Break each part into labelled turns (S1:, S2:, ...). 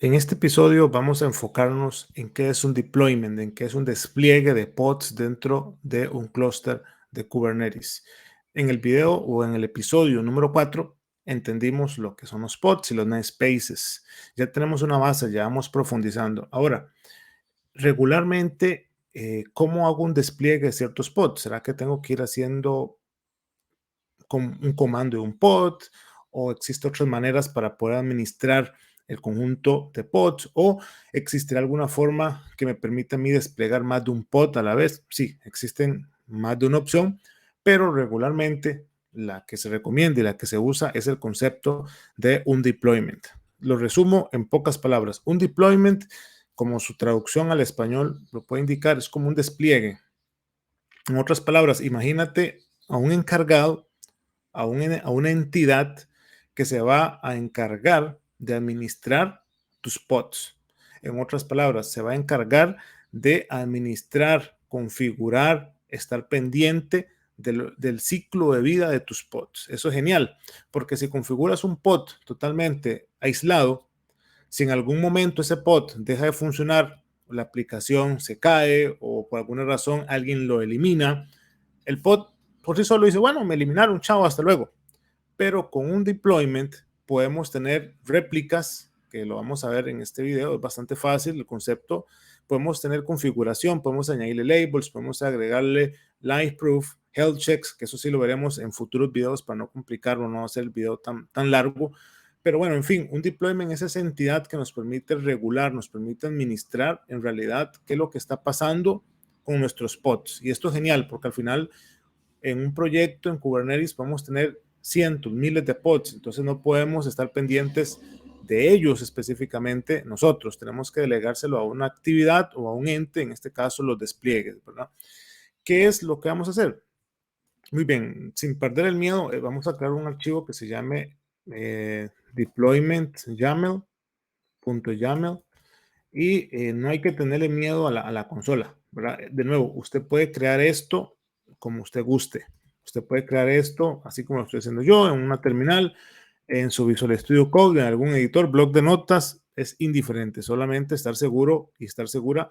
S1: En este episodio vamos a enfocarnos en qué es un deployment, en qué es un despliegue de pods dentro de un clúster de Kubernetes. En el video o en el episodio número 4 entendimos lo que son los pods y los namespaces. Ya tenemos una base, ya vamos profundizando. Ahora, regularmente, ¿cómo hago un despliegue de ciertos pods? ¿Será que tengo que ir haciendo con un comando de un pod o existen otras maneras para poder administrar el conjunto de pods o existirá alguna forma que me permita a mí desplegar más de un pod a la vez? Sí, existen más de una opción, pero regularmente la que se recomienda y la que se usa es el concepto de un deployment. Lo resumo en pocas palabras. Un deployment, como su traducción al español lo puede indicar, es como un despliegue. En otras palabras, imagínate a un encargado a una entidad que se va a encargar de administrar tus pods. En otras palabras, se va a encargar de administrar, configurar, estar pendiente del ciclo de vida de tus pods. Eso es genial, porque si configuras un pod totalmente aislado, si en algún momento ese pod deja de funcionar, la aplicación se cae o por alguna razón alguien lo elimina, el pod por sí solo dice, bueno, me eliminaron, chao, hasta luego. Pero con un deployment podemos tener réplicas, que lo vamos a ver en este video, es bastante fácil el concepto. Podemos tener configuración, podemos añadirle labels, podemos agregarle live proof, health checks, que eso sí lo veremos en futuros videos para no complicarlo, no hacer el video tan largo. Pero bueno, en fin, un deployment es esa entidad que nos permite regular, nos permite administrar en realidad qué es lo que está pasando con nuestros pods. Y esto es genial porque al final en un proyecto en Kubernetes podemos tener cientos, miles de pods, entonces no podemos estar pendientes de ellos específicamente nosotros, tenemos que delegárselo a una actividad o a un ente, en este caso los despliegues, ¿verdad? ¿Qué es lo que vamos a hacer? Muy bien, sin perder el miedo, vamos a crear un archivo que se llame deployment YAML y no hay que tenerle miedo a la consola, ¿verdad? De nuevo, usted puede crear esto como usted guste. Usted puede crear esto, así como lo estoy haciendo yo, en una terminal, en su Visual Studio Code, en algún editor, blog de notas, es indiferente. Solamente estar seguro y estar segura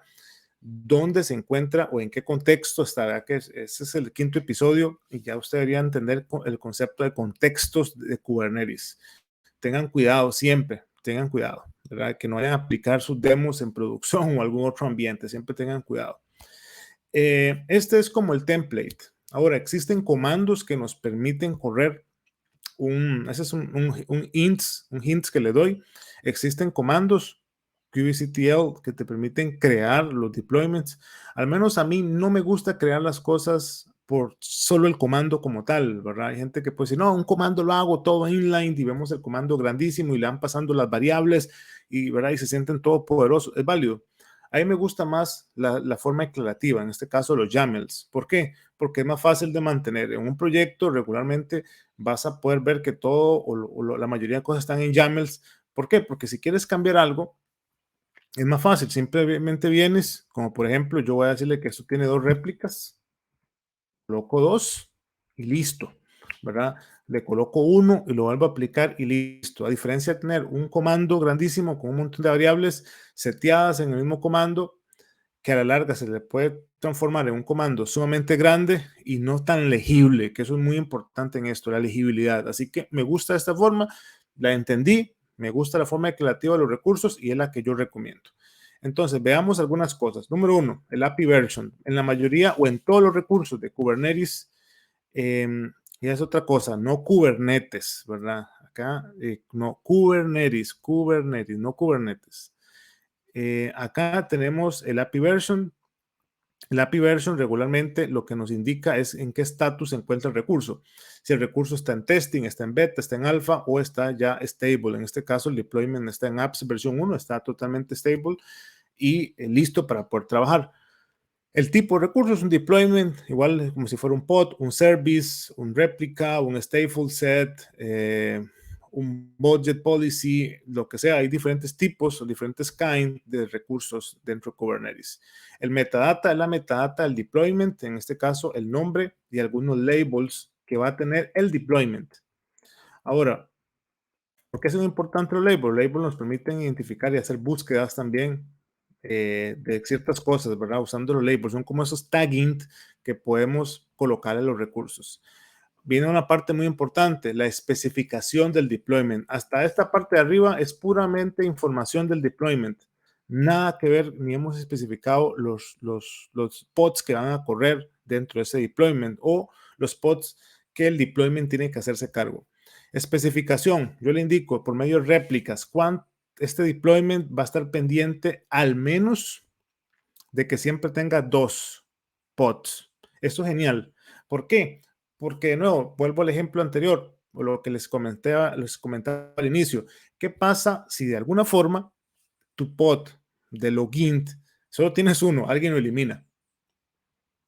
S1: dónde se encuentra o en qué contexto estará, que ese es el quinto episodio y ya usted debería entender el concepto de contextos de Kubernetes. Tengan cuidado siempre, tengan cuidado, ¿verdad? Que no vayan a aplicar sus demos en producción o algún otro ambiente, siempre tengan cuidado. Este es como el template. Ahora, existen comandos que nos permiten correr ese es un hint que le doy. Existen comandos kubectl que te permiten crear los deployments. Al menos a mí no me gusta crear las cosas por solo el comando como tal, ¿verdad? Hay gente que puede decir, no, un comando lo hago todo inline y vemos el comando grandísimo y le van pasando las variables y, ¿verdad? Y se sienten todo poderosos. Es válido. A mí me gusta más la forma declarativa, en este caso los YAMLs. ¿Por qué? Porque es más fácil de mantener. En un proyecto regularmente vas a poder ver que todo la mayoría de cosas están en YAMLs. ¿Por qué? Porque si quieres cambiar algo, es más fácil. Simplemente vienes, como por ejemplo, yo voy a decirle que esto tiene dos réplicas, coloco dos y listo, ¿verdad? Le coloco uno y lo vuelvo a aplicar y listo. A diferencia de tener un comando grandísimo con un montón de variables seteadas en el mismo comando, que a la larga se le puede transformar en un comando sumamente grande y no tan legible, que eso es muy importante en esto, la legibilidad. Así que me gusta esta forma, la entendí, me gusta la forma declarativa de los recursos y es la que yo recomiendo. Entonces, veamos algunas cosas. Número uno, el API version. En la mayoría o en todos los recursos de Kubernetes, y es otra cosa, no Kubernetes, ¿verdad? Acá, no, Kubernetes, no Kubernetes. Acá tenemos el API version. El API version regularmente lo que nos indica es en qué estatus se encuentra el recurso. Si el recurso está en testing, está en beta, está en alfa o está ya stable. En este caso, el deployment está en apps versión 1, está totalmente stable y listo para poder trabajar. El tipo de recurso es un deployment, igual como si fuera un pod, un service, un réplica, un stateful set, un budget policy, lo que sea. Hay diferentes tipos o diferentes kinds de recursos dentro de Kubernetes. El metadata es la metadata del deployment, en este caso el nombre y algunos labels que va a tener el deployment. Ahora, ¿Por qué son importantes los labels? Los labels nos permiten identificar y hacer búsquedas también de ciertas cosas, ¿verdad? Usando los labels. Son como esos tagging que podemos colocar en los recursos. Viene una parte muy importante, la especificación del deployment. Hasta esta parte de arriba es puramente información del deployment. Nada que ver, ni hemos especificado los pods que van a correr dentro de ese deployment o los pods que el deployment tiene que hacerse cargo. Especificación, yo le indico por medio de réplicas, este deployment va a estar pendiente al menos de que siempre tenga 2 pods. Esto es genial. ¿Por qué? Porque de nuevo, vuelvo al ejemplo anterior, o lo que les comentaba al inicio. ¿Qué pasa si de alguna forma tu pod de login solo tienes uno, alguien lo elimina?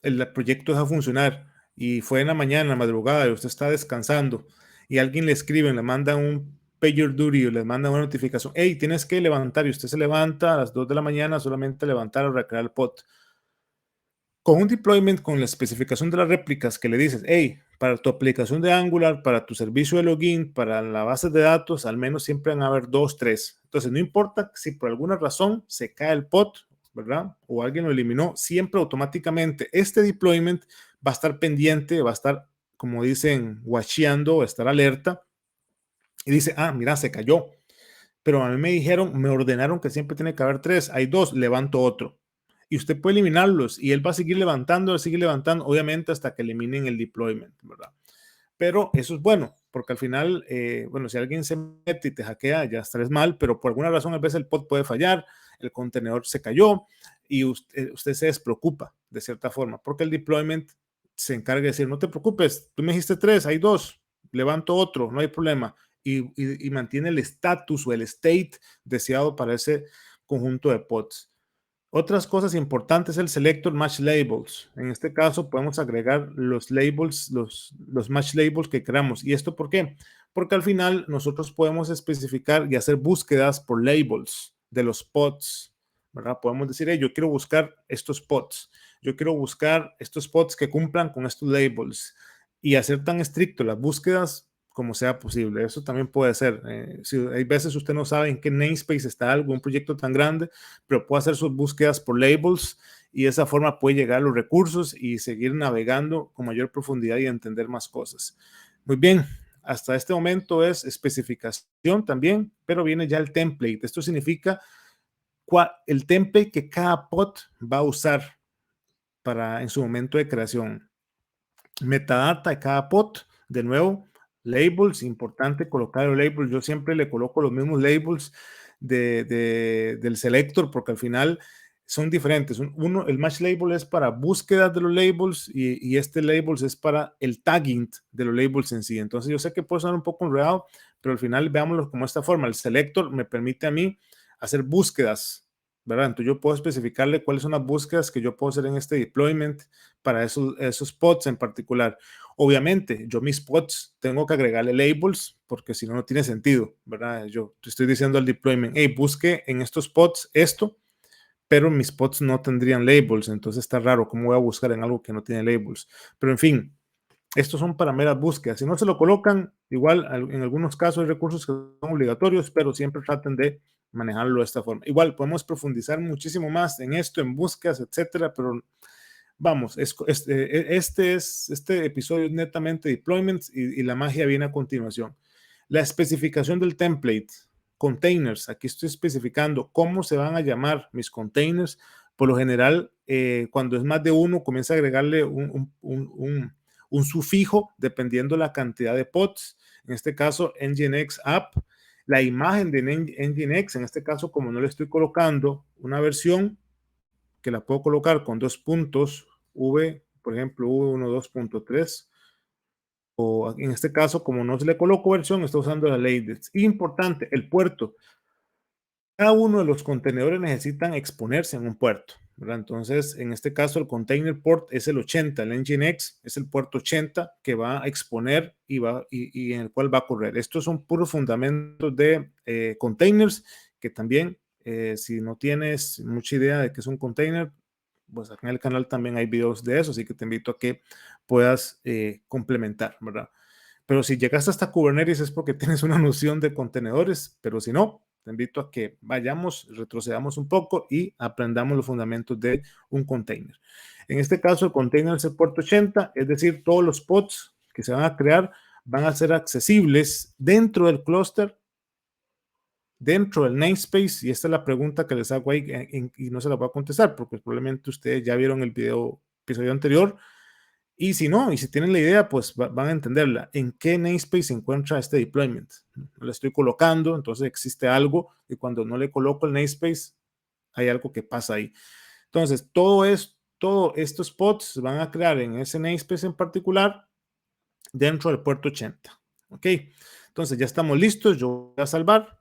S1: El proyecto deja funcionar y fue en la mañana, en la madrugada, y usted está descansando y alguien le escribe, le manda un PagerDuty o le manda una notificación, hey, tienes que levantar, y usted se levanta a las 2 de la mañana, solamente levantar o recrear el pod. Con un deployment, con la especificación de las réplicas que le dices, hey, para tu aplicación de Angular, para tu servicio de login, para la base de datos, al menos siempre van a haber 2, 3. Entonces, no importa si por alguna razón se cae el pod, ¿verdad? O alguien lo eliminó, siempre automáticamente este deployment va a estar pendiente, va a estar, como dicen, watcheando, va a estar alerta y dice, ah, mira, se cayó. Pero a mí me dijeron, me ordenaron que siempre tiene que haber 3, hay 2, levanto otro. Y usted puede eliminarlos y él va a seguir levantando, obviamente hasta que eliminen el deployment, ¿verdad? Pero eso es bueno, porque al final, bueno, si alguien se mete y te hackea, ya estarás mal, pero por alguna razón a veces el pod puede fallar, el contenedor se cayó y usted se despreocupa de cierta forma, porque el deployment se encarga de decir, no te preocupes, tú me dijiste 3, hay 2, levanto otro, no hay problema, y mantiene el status o el state deseado para ese conjunto de pods. Otras cosas importantes, el selector match labels. En este caso podemos agregar los labels, los match labels que queramos. ¿Y esto por qué? Porque al final nosotros podemos especificar y hacer búsquedas por labels de los pods, ¿verdad? Podemos decir, hey, yo quiero buscar estos pods, yo quiero buscar estos pods que cumplan con estos labels y hacer tan estricto las búsquedas como sea posible. Eso también puede ser. Si hay veces usted no sabe en qué namespace está algo, un proyecto tan grande, pero puede hacer sus búsquedas por labels y de esa forma puede llegar a los recursos y seguir navegando con mayor profundidad y entender más cosas. Muy bien, hasta este momento es especificación también, pero viene ya el template. Esto significa el template que cada pod va a usar para en su momento de creación. Metadata de cada pod, de nuevo, labels, importante colocar los labels. Yo siempre le coloco los mismos labels del selector porque al final son diferentes. Uno, el match label es para búsqueda de los labels y este labels es para el tagging de los labels en sí. Entonces yo sé que puede sonar un poco enredado, pero al final veámoslo como esta forma. El selector me permite a mí hacer búsquedas, ¿verdad? Entonces yo puedo especificarle cuáles son las búsquedas que yo puedo hacer en este deployment para esos pods en particular. Obviamente, yo mis pods tengo que agregarle labels porque si no, no tiene sentido, ¿verdad? Yo te estoy diciendo al deployment, hey, busque en estos pods esto, pero mis pods no tendrían labels, entonces está raro cómo voy a buscar en algo que no tiene labels. Pero en fin, estos son para meras búsquedas. Si no se lo colocan, igual en algunos casos hay recursos que son obligatorios, pero siempre traten de manejarlo de esta forma. Igual podemos profundizar muchísimo más en esto, en búsquedas, etcétera, pero vamos, este episodio es netamente deployments y la magia viene a continuación. La especificación del template, containers, aquí estoy especificando cómo se van a llamar mis containers. Por lo general, cuando es más de uno, comienza a agregarle un sufijo dependiendo la cantidad de pods. En este caso, Nginx app. La imagen de Nginx, en este caso, como no le estoy colocando una versión, que la puedo colocar con 2 puntos, V, por ejemplo, V12.3, o en este caso, como no se le colocó versión, está usando la ley. Importante, el puerto. Cada uno de los contenedores necesitan exponerse en un puerto, ¿verdad? Entonces, en este caso, el container port es el 80, el Nginx es el puerto 80 que va a exponer y en el cual va a correr. Estos son puros fundamentos de containers que también, si no tienes mucha idea de qué es un container, pues acá en el canal también hay videos de eso, así que te invito a que puedas complementar, ¿verdad? Pero si llegaste hasta Kubernetes es porque tienes una noción de contenedores, pero si no, te invito a que vayamos, retrocedamos un poco y aprendamos los fundamentos de un container. En este caso, el container es el puerto 80, es decir, todos los pods que se van a crear van a ser accesibles dentro del clúster, dentro del namespace, y esta es la pregunta que les hago ahí y no se la voy a contestar porque probablemente ustedes ya vieron el episodio anterior, y si no, y si tienen la idea, pues van a entenderla. ¿En qué namespace se encuentra este deployment? No le estoy colocando, entonces existe algo, y cuando no le coloco el namespace, hay algo que pasa ahí. Entonces, todos estos pods se van a crear en ese namespace en particular dentro del puerto 80. ¿Ok? Entonces, ya estamos listos. Yo voy a salvar.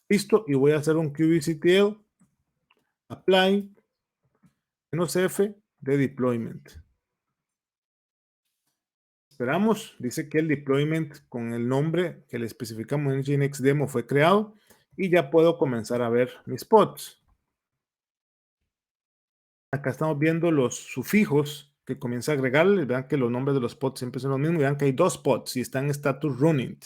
S1: Listo. Y voy a hacer un kubectl apply -f de deployment. Esperamos, dice que el deployment con el nombre que le especificamos en Nginx demo fue creado y ya puedo comenzar a ver mis pods. Acá estamos viendo los sufijos que comienza a agregarles. Vean que los nombres de los pods siempre son los mismos. Vean que hay 2 pods y están en status running.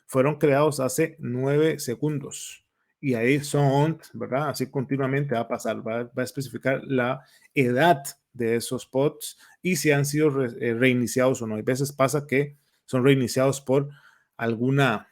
S1: Fueron creados hace 9 segundos. Y ahí son, ¿verdad? Así continuamente va a pasar. Va a especificar la edad de esos pods y si han sido reiniciados o no. Hay veces pasa que son reiniciados por alguna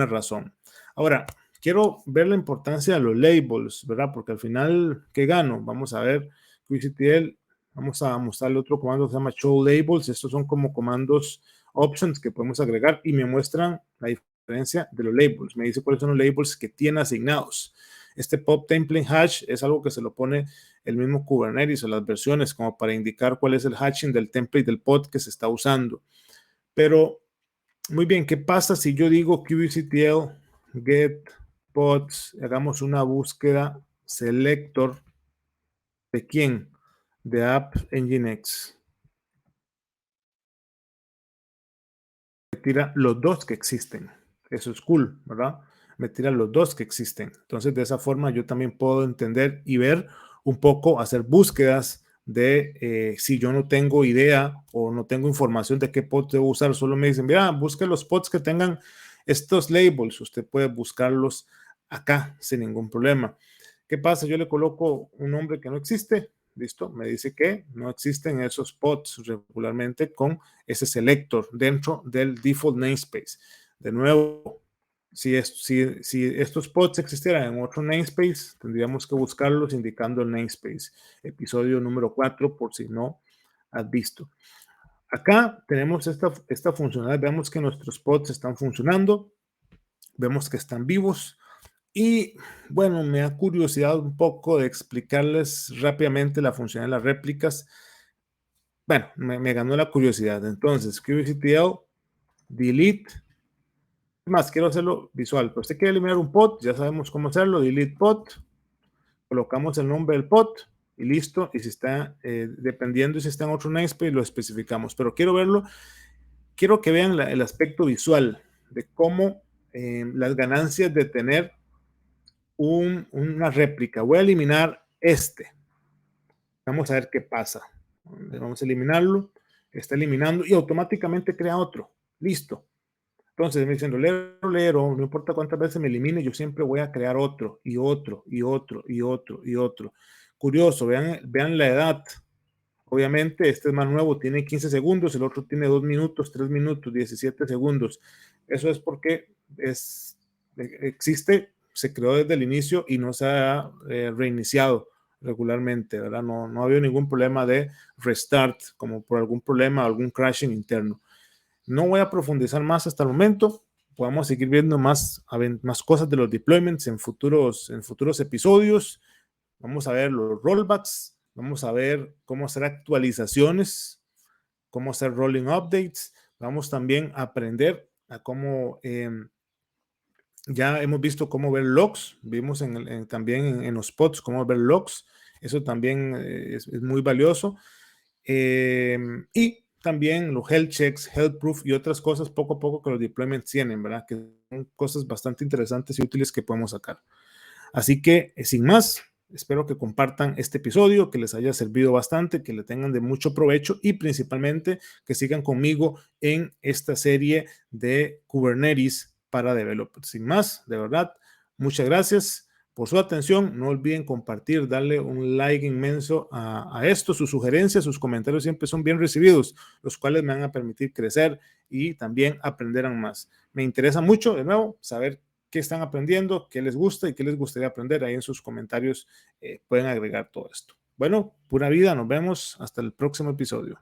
S1: razón. Ahora, quiero ver la importancia de los labels, ¿verdad? Porque al final, ¿qué gano? Vamos a ver, kubectl, vamos a mostrarle otro comando que se llama show labels. Estos son como comandos options que podemos agregar y me muestran la diferencia de los labels. Me dice cuáles son los labels que tiene asignados. Este pop template hash es algo que se lo pone el mismo Kubernetes o las versiones como para indicar cuál es el hashing del template del pod que se está usando. Pero, muy bien, ¿qué pasa si yo digo kubectl get pods, hagamos una búsqueda selector de quién? De App Nginx. Me tira los 2 que existen. Eso es cool, ¿verdad? Me tira los 2 que existen. Entonces, de esa forma yo también puedo entender y ver un poco, hacer búsquedas de si yo no tengo idea o no tengo información de qué pod debo usar, solo me dicen, mira, busque los pods que tengan estos labels. Usted puede buscarlos acá sin ningún problema. ¿Qué pasa? Yo le coloco un nombre que no existe. Listo, me dice que no existen esos pods regularmente con ese selector dentro del default namespace. De nuevo, si estos pods existieran en otro namespace, tendríamos que buscarlos indicando el namespace. Episodio número 4, por si no has visto. Acá tenemos esta funcionalidad. Vemos que nuestros pods están funcionando. Vemos que están vivos. Y bueno, me da curiosidad un poco de explicarles rápidamente la función de las réplicas. Bueno, me ganó la curiosidad. Entonces, kubectl delete. Más, quiero hacerlo visual. Pero usted quiere eliminar un pod, ya sabemos cómo hacerlo. Delete pod. Colocamos el nombre del pod y listo. Y si está, dependiendo si está en otro namespace, lo especificamos. Pero quiero verlo. Quiero que vean el aspecto visual de cómo las ganancias de tener una réplica. Voy a eliminar este. Vamos a ver qué pasa. Vamos a eliminarlo. Está eliminando y automáticamente crea otro. Listo. Entonces me dicen, no importa cuántas veces me elimine, yo siempre voy a crear otro y otro y otro y otro y otro. Curioso, vean la edad. Obviamente este es más nuevo, tiene 15 segundos, el otro tiene 2 minutos, 3 minutos, 17 segundos. Eso es porque existe, se creó desde el inicio y no se ha reiniciado regularmente, ¿verdad? No ha habido ningún problema de restart, como por algún problema, algún crashing interno. No voy a profundizar más hasta el momento. Podemos seguir viendo más cosas de los deployments en futuros episodios. Vamos a ver los rollbacks. Vamos a ver cómo hacer actualizaciones, cómo hacer rolling updates. Vamos también a aprender a cómo ya hemos visto cómo ver logs. Vimos también en los pods cómo ver logs. Eso también es muy valioso. Y también los health checks, health proof y otras cosas poco a poco que los deployments tienen, ¿verdad? Que son cosas bastante interesantes y útiles que podemos sacar. Así que, sin más, Espero que compartan este episodio, que les haya servido bastante, que le tengan de mucho provecho y principalmente que sigan conmigo en esta serie de Kubernetes para developers. Sin más, de verdad, muchas gracias por su atención. No olviden compartir, darle un like inmenso a esto. Sus sugerencias, sus comentarios siempre son bien recibidos, los cuales me van a permitir crecer y también aprender más. Me interesa mucho, de nuevo, saber qué están aprendiendo, qué les gusta y qué les gustaría aprender. Ahí en sus comentarios pueden agregar todo esto. Bueno, pura vida, nos vemos hasta el próximo episodio.